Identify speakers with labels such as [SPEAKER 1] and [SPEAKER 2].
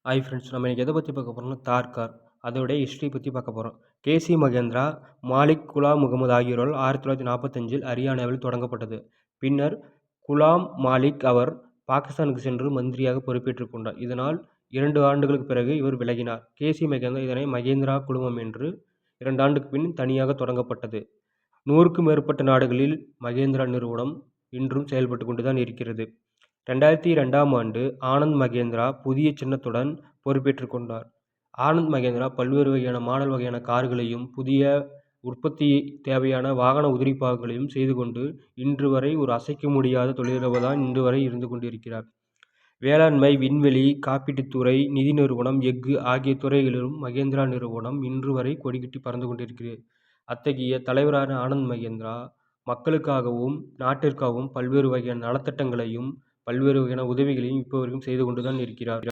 [SPEAKER 1] Hi friends, நம்ம இன்னைக்கு எதை பற்றி பார்க்க போகிறோம்னா தார் கார் அதோடைய ஹிஸ்ட்ரி பற்றி பார்க்க போகிறோம். கேசி மகேந்திரா, மாலிக் குலாம் முகமது ஆகியோரால் 1945இல் ஹரியானாவில் தொடங்கப்பட்டது. பின்னர் குலாம் மாலிக் அவர் பாகிஸ்தானுக்கு சென்று மந்திரியாக பொறுப்பேற்றுக் கொண்டார். இதனால் 2 ஆண்டுகளுக்கு பிறகு இவர் விலகினார். கேசி மகேந்திரா இதனை மகேந்திரா குழுமம் என்று 2 ஆண்டுக்கு பின் தனியாக தொடங்கப்பட்டது. 100க்கும் மேற்பட்ட நாடுகளில் மகேந்திரா நிறுவனம் இன்றும் செயல்பட்டு கொண்டுதான் இருக்கிறது. 2002ஆம் ஆண்டு ஆனந்த் மகேந்திரா புதிய சின்னத்துடன் பொறுப்பேற்றுக் கொண்டார். ஆனந்த் மகேந்திரா பல்வேறு வகையான மாடல் வகையான கார்களையும் புதிய உற்பத்தி தேவையான வாகன உதிரி பாகங்களையும் செய்து கொண்டு இன்று வரை ஒரு அசைக்க முடியாத தொழிலதிபர் தான் இன்று வரை இருந்து கொண்டிருக்கிறார். வேளாண்மை, விண்வெளி, காப்பீட்டுத்துறை, நிதி நிறுவனம், எஃகு ஆகிய துறைகளிலும் மகேந்திரா நிறுவனம் இன்று வரை கொடிகட்டி பறந்து கொண்டிருக்கிறது. அத்தகைய தலைவரான ஆனந்த் மகேந்திரா மக்களுக்காகவும் நாட்டிற்காகவும் பல்வேறு வகையான நலத்திட்டங்களையும் பல்வேறு வகையான உதவிகளையும் இப்போ வரைக்கும் செய்து கொண்டுதான் இருக்கிறார்.